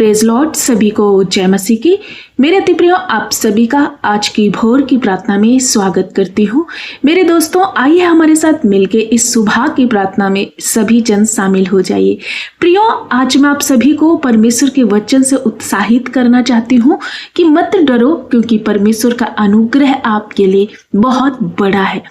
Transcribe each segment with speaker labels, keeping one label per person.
Speaker 1: Praise Lord, सभी को जय मसीह की। मेरे अति प्रियो, आप सभी का आज की भोर की प्रार्थना में स्वागत करती हूँ। मेरे दोस्तों, आइए हमारे साथ मिलके इस सुबह की प्रार्थना में सभी जन शामिल हो जाइए। प्रियो, आज मैं आप सभी को परमेश्वर के वचन से उत्साहित करना चाहती हूँ कि मत डरो, क्योंकि परमेश्वर का अनुग्रह आपके लिए बहुत बड़ा है।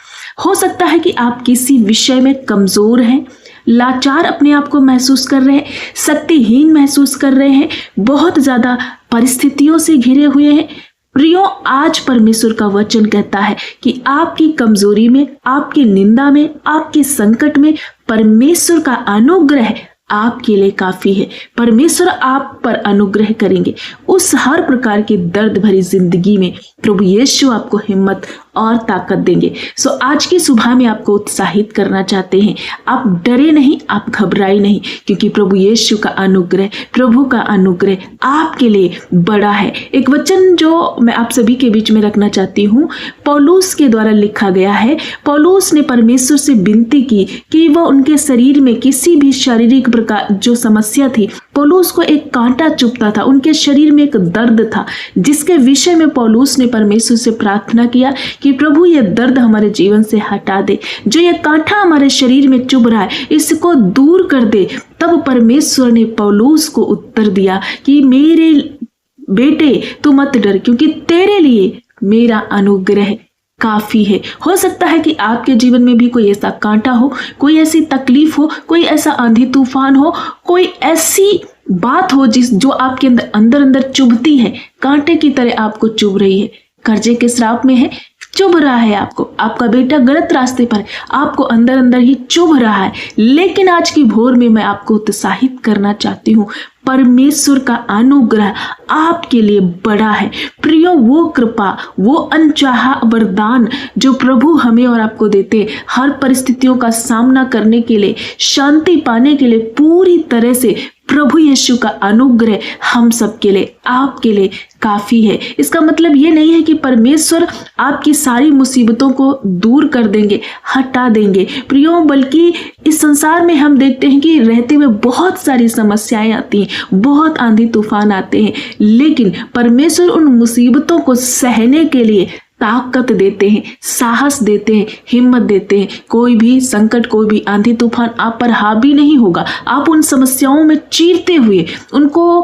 Speaker 1: हो सकता है कि आप किसी विषय में कमजोर हैं, लाचार अपने आप को महसूस कर रहे हैं, शक्तिहीन महसूस कर रहे हैं, बहुत ज्यादा परिस्थितियों से घिरे हुए हैं। प्रियो, आज परमेश्वर का वचन कहता है कि आपकी कमजोरी में, आपकी निंदा में, आपके संकट में परमेश्वर का अनुग्रह आपके लिए काफी है। परमेश्वर आप पर अनुग्रह करेंगे। उस हर प्रकार की दर्द भरी जिंदगी में प्रभु यीशु आपको हिम्मत और ताकत देंगे। सो आज की सुबह में आपको उत्साहित करना चाहते हैं। आप डरे नहीं, आप घबराए नहीं, क्योंकि प्रभु यीशु का अनुग्रह, प्रभु का अनुग्रह आपके लिए बड़ा है। एक वचन जो मैं आप सभी के बीच में रखना चाहती हूँ, पौलुस के द्वारा लिखा गया है। पौलुस ने परमेश्वर से विनती की कि वह उनके शरीर में किसी भी शारीरिक प्रकार जो समस्या थी, पौलुस को एक कांटा चुभता था, उनके शरीर में एक दर्द था, जिसके विषय में पौलुस ने परमेश्वर से प्रार्थना किया कि प्रभु ये दर्द हमारे जीवन से हटा दे, जो ये कांटा हमारे शरीर में चुभ रहा है इसको दूर कर दे। तब परमेश्वर ने पौलुस को उत्तर दिया कि मेरे बेटे तू मत डर, क्योंकि तेरे लिए मेरा अनुग्रह काफी है। हो सकता है कि आपके जीवन में भी कोई ऐसा कांटा हो, कोई ऐसी तकलीफ हो, कोई ऐसा आंधी तूफान हो, कोई ऐसी बात हो जो आपके अंदर अंदर चुभती है, कांटे की तरह आपको चुभ रही है। कर्जे के श्राप में है, चुभ रहा है आपको, आपका बेटा गलत रास्ते पर, आपको अंदर अंदर ही चुभ रहा है। लेकिन आज की भोर में मैं आपको उत्साहित करना चाहती हूँ, परमेश्वर का अनुग्रह आपके लिए बड़ा है। प्रियो, वो कृपा, वो अनचाहा वरदान जो प्रभु हमें और आपको देते, हर परिस्थितियों का सामना करने के लिए, शांति पाने के लिए पूरी तरह से प्रभु यीशु का अनुग्रह हम सबके लिए, आपके लिए काफी है। इसका मतलब ये नहीं है कि परमेश्वर आपकी सारी मुसीबतों को दूर कर देंगे, हटा देंगे प्रियो, बल्कि इस संसार में हम देखते हैं कि रहते हुए बहुत सारी समस्याएं आती हैं, बहुत आंधी तूफान आते हैं, लेकिन परमेश्वर उन मुसीबतों को सहने के लिए ताकत देते हैं, साहस देते हैं, हिम्मत देते हैं। कोई भी संकट, कोई भी आंधी तूफान आप पर हावी नहीं होगा। आप उन समस्याओं में चीरते हुए, उनको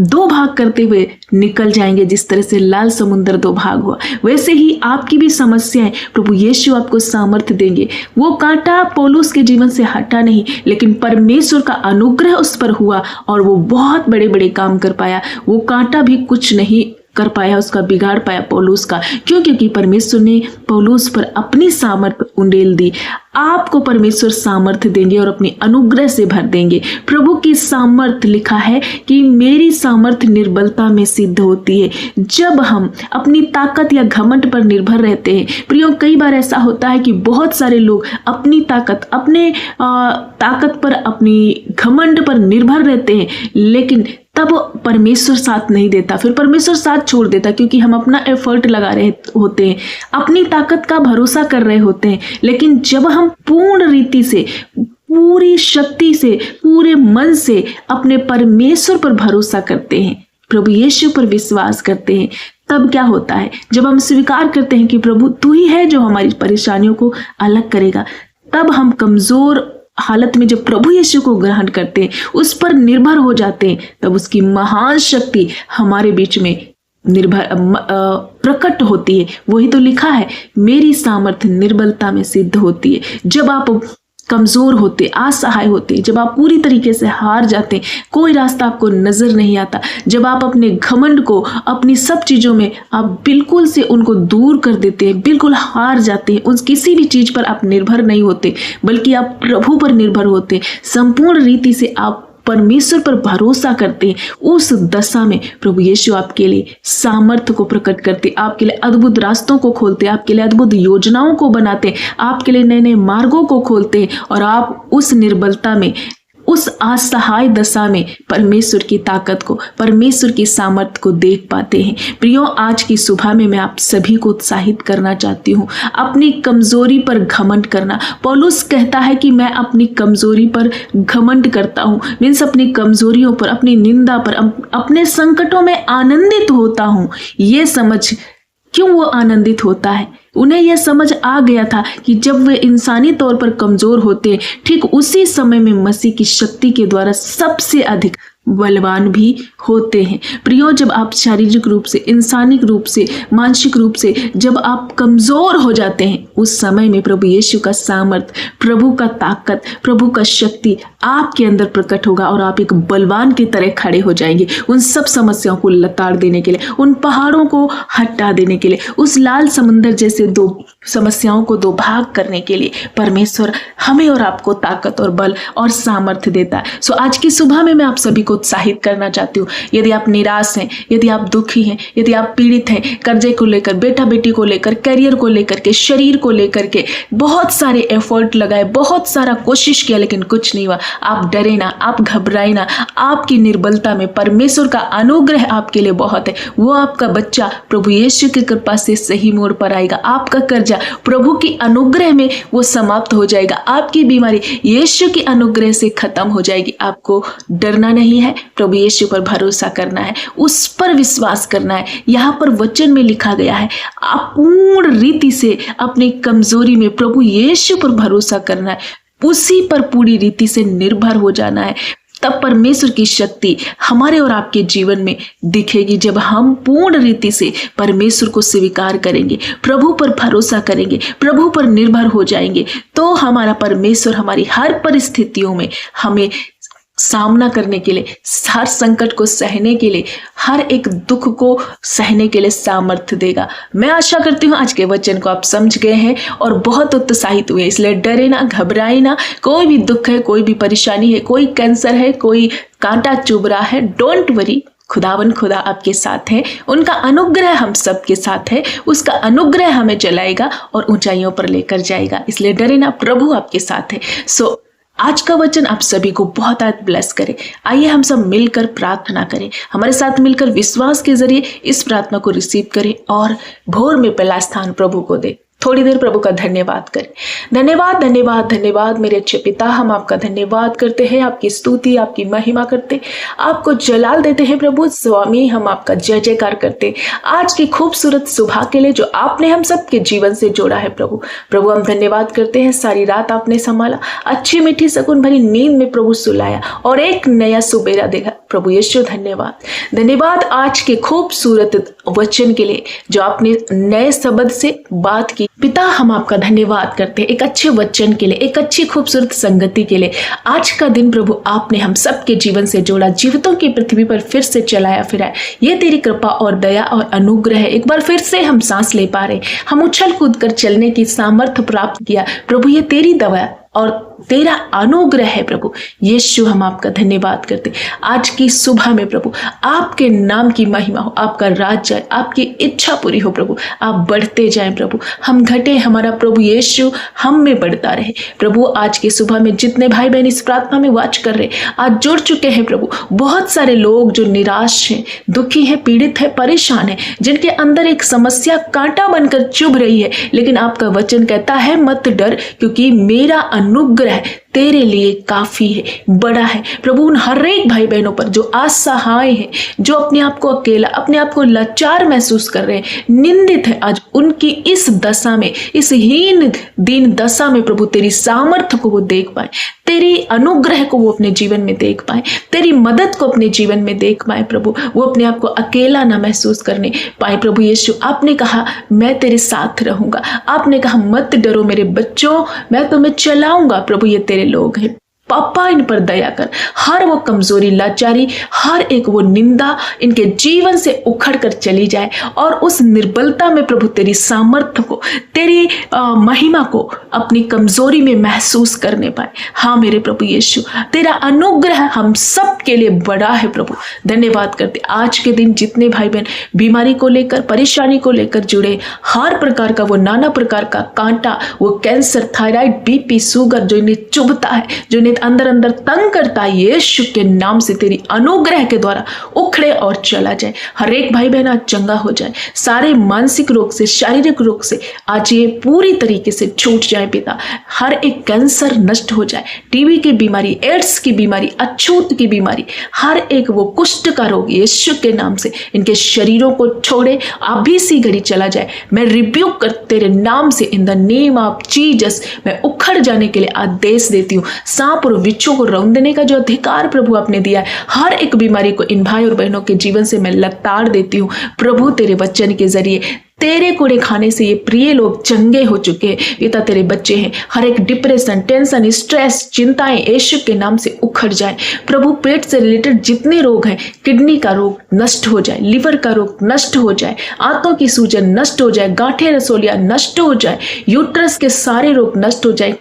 Speaker 1: दो भाग करते हुए निकल जाएंगे। जिस तरह से लाल समुद्र दो भाग हुआ, वैसे ही आपकी भी समस्याएं प्रभु यीशु आपको सामर्थ्य देंगे। वो कांटा पौलुस के जीवन से हटा नहीं, लेकिन परमेश्वर का अनुग्रह उस पर हुआ और वो बहुत बड़े बड़े काम कर पाया। वो कांटा भी कुछ नहीं कर पाया, उसका बिगाड़ पाया पौलुस का। क्यों? क्योंकि परमेश्वर ने पौलुस पर अपनी सामर्थ्य उंडेल दी। आपको परमेश्वर सामर्थ्य देंगे और अपनी अनुग्रह से भर देंगे। प्रभु की सामर्थ्य, लिखा है कि मेरी सामर्थ्य निर्बलता में सिद्ध होती है। जब हम अपनी ताकत या घमंड पर निर्भर रहते हैं, प्रियो, कई बार ऐसा होता है कि बहुत सारे लोग अपनी ताकत, अपने ताकत पर, अपनी घमंड पर निर्भर रहते हैं, लेकिन तब परमेश्वर साथ नहीं देता, फिर परमेश्वर साथ छोड़ देता, क्योंकि हम अपना एफर्ट लगा रहे होते हैं, अपनी ताकत का भरोसा कर रहे होते हैं। लेकिन जब हम पूर्ण रीति से, पूरी शक्ति से, पूरे मन से अपने परमेश्वर पर भरोसा करते हैं, प्रभु यीशु पर विश्वास करते हैं, तब क्या होता है? जब हम स्वीकार करते हैं कि प्रभु तू ही है जो हमारी परेशानियों को अलग करेगा, तब हम कमजोर हालत में जब प्रभु यीशु को ग्रहण करते हैं, उस पर निर्भर हो जाते हैं, तब उसकी महान शक्ति हमारे बीच में प्रकट होती है। वही तो लिखा है, मेरी सामर्थ्य निर्बलता में सिद्ध होती है। जब आप कमजोर होते, असहाय होते, जब आप पूरी तरीके से हार जाते, कोई रास्ता आपको नजर नहीं आता, जब आप अपने घमंड को, अपनी सब चीजों में आप बिल्कुल से उनको दूर कर देते हैं, बिल्कुल हार जाते हैं, उस किसी भी चीज पर आप निर्भर नहीं होते, बल्कि आप प्रभु पर निर्भर होते, संपूर्ण रीति से आप परमेश्वर पर भरोसा करते हैं, उस दशा में प्रभु यीशु आपके लिए सामर्थ्य को प्रकट करते, आपके लिए अद्भुत रास्तों को खोलते, आपके लिए अद्भुत योजनाओं को बनाते, आपके लिए नए नए मार्गों को खोलते, और आप उस निर्बलता में, उस असहाय दशा में परमेश्वर की ताकत को, परमेश्वर की सामर्थ को देख पाते हैं। प्रियो, आज की सुबह में मैं आप सभी को उत्साहित करना चाहती हूँ अपनी कमजोरी पर घमंड करना। पौलुस कहता है कि मैं अपनी कमजोरी पर घमंड करता हूँ, मीन्स अपनी कमजोरियों पर, अपनी निंदा पर, अपने संकटों में आनंदित होता हूँ। ये समझ क्यों वो आनंदित होता है? उन्हें यह समझ आ गया था कि जब वे इंसानी तौर पर कमजोर होते, ठीक उसी समय में मसीह की शक्ति के द्वारा सबसे अधिक बलवान भी होते हैं। प्रियो, जब आप शारीरिक रूप से, इंसानिक रूप से, मानसिक रूप से जब आप कमजोर हो जाते हैं, उस समय में प्रभु यीशु का सामर्थ, प्रभु का ताकत, प्रभु का शक्ति आपके अंदर प्रकट होगा और आप एक बलवान की तरह खड़े हो जाएंगे उन सब समस्याओं को लताड़ देने के लिए, उन पहाड़ों को हटा देने के लिए, उस लाल समुंदर जैसे दो समस्याओं को दो भाग करने के लिए परमेश्वर हमें और आपको ताकत और बल और सामर्थ्य देता है। सो आज की सुबह में मैं आप सभी को उत्साहित करना चाहती हूँ। यदि आप निराश हैं, यदि आप दुखी हैं, यदि आप पीड़ित हैं, कर्जे को लेकर, बेटा बेटी को लेकर, करियर को लेकर के, शरीर को लेकर के बहुत सारे एफर्ट लगाए, बहुत सारा कोशिश किया लेकिन कुछ नहीं हुआ, आप डरे ना, आप घबराए ना। आपकी निर्बलता में परमेश्वर का अनुग्रह आपके लिए बहुत है। वो आपका बच्चा प्रभु यीशु की कृपा से सही मोड़ पर आएगा। आपका कर्जा प्रभु की अनुग्रह में वो समाप्त हो जाएगा। आपकी बीमारी यीशु की अनुग्रह से खत्म हो जाएगी। आपको डरना नहीं है, प्रभु यीशु पर भरोसा करना है, उस पर विश्वास करना है। यहाँ पर वचन में लिखा गया है, आप पूर्ण रीति से अपनी कमजोरी में प्रभु यीशु पर भरोसा करना है, उसी पर पूरी रीति से निर्भर हो जाना है। तब परमेश्वर की शक्ति हमारे और आपके जीवन में दिखेगी। जब हम पूर्ण रीति से परमेश्वर को स्वीकार करेंगे, प्रभु पर भरोसा करेंगे, प्रभु पर निर्भर हो जाएंगे, तो हमारा परमेश्वर हमारी हर परिस्थितियों में हमें सामना करने के लिए, हर संकट को सहने के लिए, हर एक दुख को सहने के लिए सामर्थ्य देगा। मैं आशा करती हूँ आज के वचन को आप समझ गए हैं और बहुत उत्साहित हुए। इसलिए डरे ना, घबराए ना। कोई भी दुख है, कोई भी परेशानी है, कोई कैंसर है, कोई कांटा चुभ रहा है, डोंट वरी, खुदावन खुदा आपके साथ है। उनका अनुग्रह हम सबके साथ है। उसका अनुग्रह हमें चलाएगा और ऊंचाइयों पर लेकर जाएगा। इसलिए डरे ना, प्रभु आपके साथ है। सो आज का वचन आप सभी को बहुत ब्लेस करे। आइए हम सब मिलकर प्रार्थना करें। हमारे साथ मिलकर विश्वास के जरिए इस प्रार्थना को रिसीव करें और भोर में पहला स्थान प्रभु को दे। थोड़ी देर प्रभु का धन्यवाद करें। धन्यवाद धन्यवाद धन्यवाद मेरे अच्छे पिता, हम आपका धन्यवाद करते हैं, आपकी स्तुति, आपकी महिमा करते, आपको जलाल देते हैं। प्रभु स्वामी, हम आपका जय जयकार करते आज की खूबसूरत सुबह के लिए जो आपने हम सबके जीवन से जोड़ा है। प्रभु हम धन्यवाद करते हैं, सारी रात आपने संभाला, अच्छी मीठी सुकून भरी नींद में प्रभु सुलाया और एक नया सुबेरा देखा। प्रभु यीशु धन्यवाद आज के खूबसूरत वचन के लिए जो आपने नए शब्द से बात की। पिता, हम आपका धन्यवाद करते हैं एक अच्छे वचन के लिए, एक अच्छी खूबसूरत संगति के लिए। आज का दिन प्रभु आपने हम सबके जीवन से जोड़ा, जीवितों की पृथ्वी पर फिर से चलाया फिराया। ये तेरी कृपा और दया और अनुग्रह है। एक बार फिर से हम सांस ले पा रहे, हम उछल कूद कर चलने की सामर्थ्य प्राप्त किया। प्रभु ये तेरी दया और तेरा अनुग्रह है। प्रभु यीशु, हम आपका धन्यवाद करते आज की सुबह में। प्रभु आपके नाम की महिमा हो, आपका राज जाए, आपकी इच्छा पूरी हो। प्रभु आप बढ़ते जाएं। प्रभु हम घटे, हमारा प्रभु यीशु हम में बढ़ता रहे। प्रभु आज की सुबह में जितने भाई बहन इस प्रार्थना में वाच कर रहे, आज जुड़ चुके हैं प्रभु, बहुत सारे लोग जो निराश हैं, दुखी हैं, पीड़ित है, परेशान है, जिनके अंदर एक समस्या कांटा बनकर चुभ रही है, लेकिन आपका वचन कहता है मत डर, क्योंकि मेरा अनुग्रह तेरे लिए काफी है, बड़ा है। प्रभु उन हर एक भाई बहनों पर जो असहाय हैं, जो अपने आप को अकेला, अपने आप को लाचार महसूस कर रहे हैं, निंदित है, आज उनकी इस दशा में, इस हीन दीन दशा में प्रभु तेरी सामर्थ्य को वो देख पाए, तेरी अनुग्रह को वो अपने जीवन में देख पाए, तेरी मदद को अपने जीवन में देख पाए। प्रभु वो अपने आप को अकेला ना महसूस करने पाए। प्रभु यीशु, आपने कहा मैं तेरे साथ रहूंगा, आपने कहा मत डरो मेरे बच्चों, मैं तुम्हें चलाऊंगा। प्रभु ये तेरे लोग हैं, पापा इन पर दया कर। हर वो कमजोरी, लाचारी, हर एक वो निंदा इनके जीवन से उखड़ कर चली जाए और उस निर्बलता में प्रभु तेरी सामर्थ्य को, तेरी महिमा को अपनी कमजोरी में महसूस करने पाए। हाँ मेरे प्रभु यीशु, तेरा अनुग्रह हम सब के लिए बड़ा है। प्रभु धन्यवाद करते आज के दिन जितने भाई बहन बीमारी को लेकर, परेशानी को लेकर जुड़े, हर प्रकार का वो नाना प्रकार का कांटा, वो कैंसर, थायराइड, बीपी, शुगर जो इन्हें चुभता है, जो इन्हें पेट अंदर अंदर तंग करता है, यीशु के नाम से तेरी अनुग्रह के द्वारा उखड़े और चला जाए। हर एक भाई बहन आज चंगा हो जाए, सारे मानसिक रोग से, शारीरिक रोग से आज ये पूरी तरीके से छूट जाए पिता। हर एक कैंसर नष्ट हो जाए, टीबी की बीमारी, एड्स की बीमारी, अछूत की बीमारी, हर एक वो कुष्ठ का रोग यीशु के नाम से इनके शरीरों को छोड़े, अभी सी घड़ी चला जाए। मैं रिब्यूक कर तेरे नाम से in the name of Jesus मैं उखड़ जाने के लिए आदेश देती हूँ। सांप और बिच्छू को रौंदने का जो अधिकार प्रभु आपने दिया है, हर एक बीमारी को इन भाई और बहनों के जीवन से मैं लताड़ देती हूँ। प्रभु तेरे वचन के जरिए तेरे कोड़े खाने से ये प्रिय लोग चंगे हो चुके हैं पिता। तेरे बच्चे हैं, हर एक डिप्रेशन, टेंशन, स्ट्रेस, चिंताएं यीशु के नाम से उखड़ जाए। प्रभु पेट से रिलेटेड जितने रोग हैं, किडनी का रोग नष्ट हो जाए, लिवर का रोग नष्ट हो जाए, आंतों की सूजन नष्ट हो जाए, गांठें रसोलियां नष्ट हो जाए, यूट्रस के सारे रोग नष्ट हो जाए,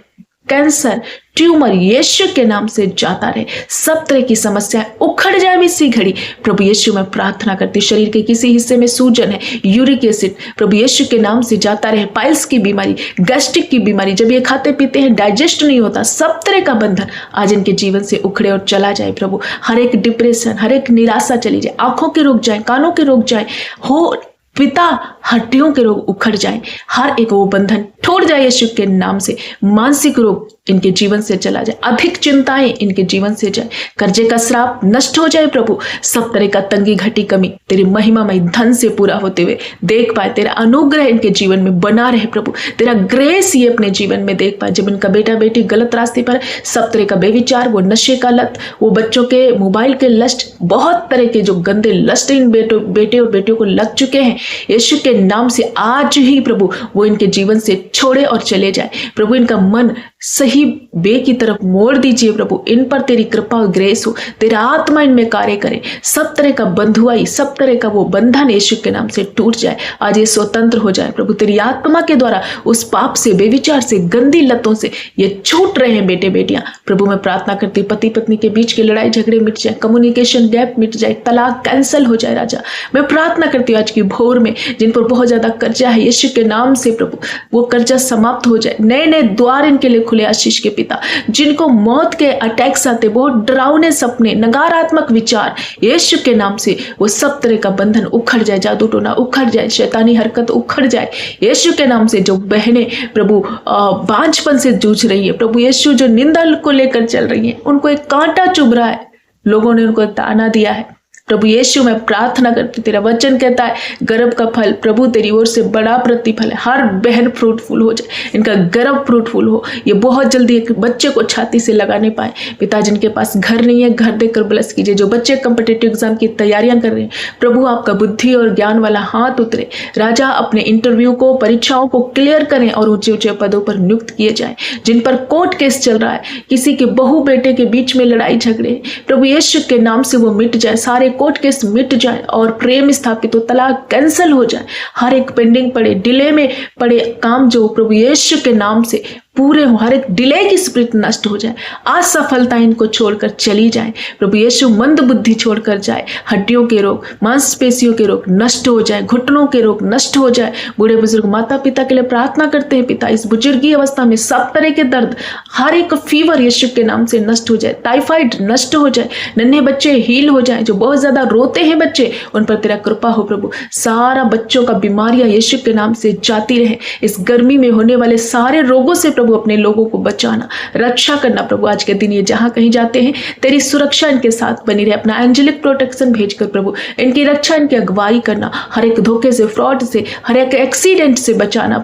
Speaker 1: कैंसर, ट्यूमर यीशु के नाम से जाता रहे, सब तरह की समस्याएं उखड़ जाए इसी घड़ी। प्रभु यीशु मैं प्रार्थना करती, शरीर के किसी हिस्से में सूजन है, यूरिक एसिड प्रभु यीशु के नाम से जाता रहे, पाइल्स की बीमारी, गैस्ट्रिक की बीमारी, जब ये खाते पीते हैं डाइजेस्ट नहीं होता, सब तरह का बंधन आज इनके जीवन से उखड़े और चला जाए। प्रभु हर एक डिप्रेशन, हर एक निराशा चली जाए, आंखों के रोग जाए, कानों के रोग जाए हो पिता, हड्डियों के रोग उखड़ जाए, हर एक वो बंधन टूट जाए यीशु के नाम से। मानसिक रोग इनके जीवन से चला जाए, अधिक चिंताएं इनके जीवन से जाए, कर्जे का श्राप नष्ट हो जाए। प्रभु सब तरह का तंगी घटी कमी तेरी महिमामय धन से पूरा होते हुए देख पाए, तेरा अनुग्रह इनके जीवन में बना रहे। प्रभु तेरा ग्रेस ये अपने जीवन में देख पाए। जब इनका बेटा बेटी गलत रास्ते पर, सब तरह का बेविचार, वो नशे का लत, वो बच्चों के मोबाइल के लस्ट, बहुत तरह के जो गंदे लस्ट इन बेटे और बेटियों को लग चुके हैं, यीशु के नाम से आज ही प्रभु वो इनके जीवन से छोड़े और चले जाए। प्रभु इनका मन सही वे की तरफ मोड़ दीजिए। प्रभु इन पर तेरी कृपा और ग्रेस हो, तेरा आत्मा इनमें कार्य करे, सब तरह का बंधुआई, सब तरह का वो बंधन यीशु के नाम से टूट जाए, आज ये स्वतंत्र हो जाए। प्रभु तेरी आत्मा के द्वारा उस पाप से, बेविचार से, गंदी लतों से ये छूट रहे हैं बेटे बेटियां। प्रभु मैं प्रार्थना करती, पति पत्नी के बीच के लड़ाई झगड़े मिट जाए, कम्युनिकेशन गैप मिट जाए, तलाक कैंसल हो जाए। राजा मैं प्रार्थना करती हूँ आज की भोर में जिन पर बहुत ज्यादा कर्जा है, यीशु के नाम से प्रभु वो कर्जा समाप्त हो जाए, नए नए द्वार इनके लिए खुले आशीष के पिता। जिनको मौत के अटैक्स आते, बहुत डरावने सपने, नकारात्मक विचार, यीशु के नाम से वो सब तरह का बंधन उखड़ जाए, जादू टोना उखड़ जाए, शैतानी हरकत उखड़ जाए यीशु के नाम से। जो बहनें प्रभु बांझपन से जूझ रही है, प्रभु यीशु जो निंदा को लेकर चल रही है, उनको एक कांटा चुभ रहा है, लोगों ने उनको ताना दिया है, प्रभु यीशु मैं प्रार्थना करती, तेरा वचन कहता है गर्भ का फल प्रभु तेरी ओर से बड़ा प्रतिफल है। हर बहन फ्रूटफुल हो जाए, इनका गर्भ फ्रूटफुल हो, ये बहुत जल्दी एक बच्चे को छाती से लगाने पाए। पिता जिनके पास घर नहीं है, घर देकर ब्लेस कीजिए। जो बच्चे कॉम्पिटिटिव एग्जाम की तैयारियां कर रहे हैं, प्रभु आपका बुद्धि और ज्ञान वाला हाथ उतरे। राजा अपने इंटरव्यू को, परीक्षाओं को क्लियर करें और ऊंचे ऊंचे पदों पर नियुक्त किए जाए। जिन पर कोर्ट केस चल रहा है, किसी के बहू बेटे के बीच में लड़ाई झगड़े, प्रभु यीशु के नाम से वो मिट जाए, सारे कोर्ट केस मिट जाए और प्रेम स्थापित हो, तलाक कैंसल हो जाए, हर एक पेंडिंग पड़े, डिले में पड़े काम जो प्रभु यीशु के नाम से पूरे हो, हर एक डिले की स्पिरिट नष्ट हो जाए, असफलता इनको छोड़कर चली जाए। प्रभु यीशु मंद बुद्धि छोड़कर जाए, हड्डियों के रोग, मांसपेशियों के रोग नष्ट हो जाए, घुटनों के रोग नष्ट हो जाए। बूढ़े बुजुर्ग माता पिता के लिए प्रार्थना करते हैं पिता, इस बुजुर्गी अवस्था में सब तरह के दर्द, हर एक फीवर यीशु के नाम से नष्ट हो जाए, टाइफाइड नष्ट हो जाए, नन्हे बच्चे हील हो जाए, जो बहुत ज्यादा रोते हैं बच्चे उन पर तेरा कृपा हो। प्रभु सारा बच्चों का बीमारियां यीशु के नाम से जाती रहे। इस गर्मी में होने वाले सारे रोगों से प्रभु अपने लोगों को बचाना, रक्षा करना। प्रभु आज के दिन ये जहां कहीं जाते हैं तेरी सुरक्षा इनके साथ बनी रहे, अपना एंजेलिक प्रोटेक्शन भेजकर प्रभु इनकी रक्षा, इनकी अगुवाई करना, हर एक धोखे से, फ्रॉड से, हर एक एक्सीडेंट से बचाना।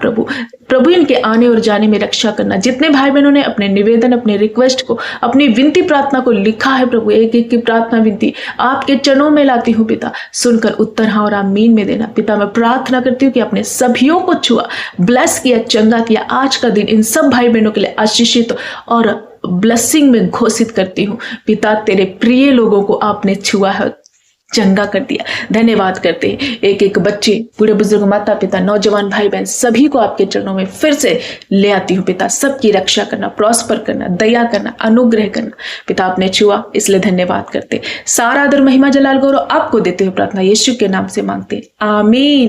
Speaker 1: प्रभु इनके आने और जाने में रक्षा करना। जितने भाई बहनों ने अपने निवेदन, अपने रिक्वेस्ट को, अपनी विनती प्रार्थना को लिखा है प्रभु, एक एक की प्रार्थना विनती आपके चरणों में लाती हूँ पिता, सुनकर उत्तर हाँ और आमीन में देना। पिता मैं प्रार्थना करती हूँ कि अपने सभियों को छुआ, ब्लेस किया, चंगा किया। आज का दिन इन सब भाई बहनों के लिए आशीषित और ब्लेसिंग में घोषित करती हूँ पिता। तेरे प्रिय लोगों को आपने छुआ है, चंगा कर दिया, धन्यवाद करते हैं। एक एक बच्चे, बूढ़े बुजुर्ग, माता पिता, नौजवान भाई बहन सभी को आपके चरणों में फिर से ले आती हूँ पिता। सबकी रक्षा करना, प्रॉस्पर करना, दया करना, अनुग्रह करना पिता। आपने छुआ इसलिए धन्यवाद करते। सारा आदर महिमा जलाल गौरव आपको देते हुए प्रार्थना यीशु के नाम से मांगते, आमीन।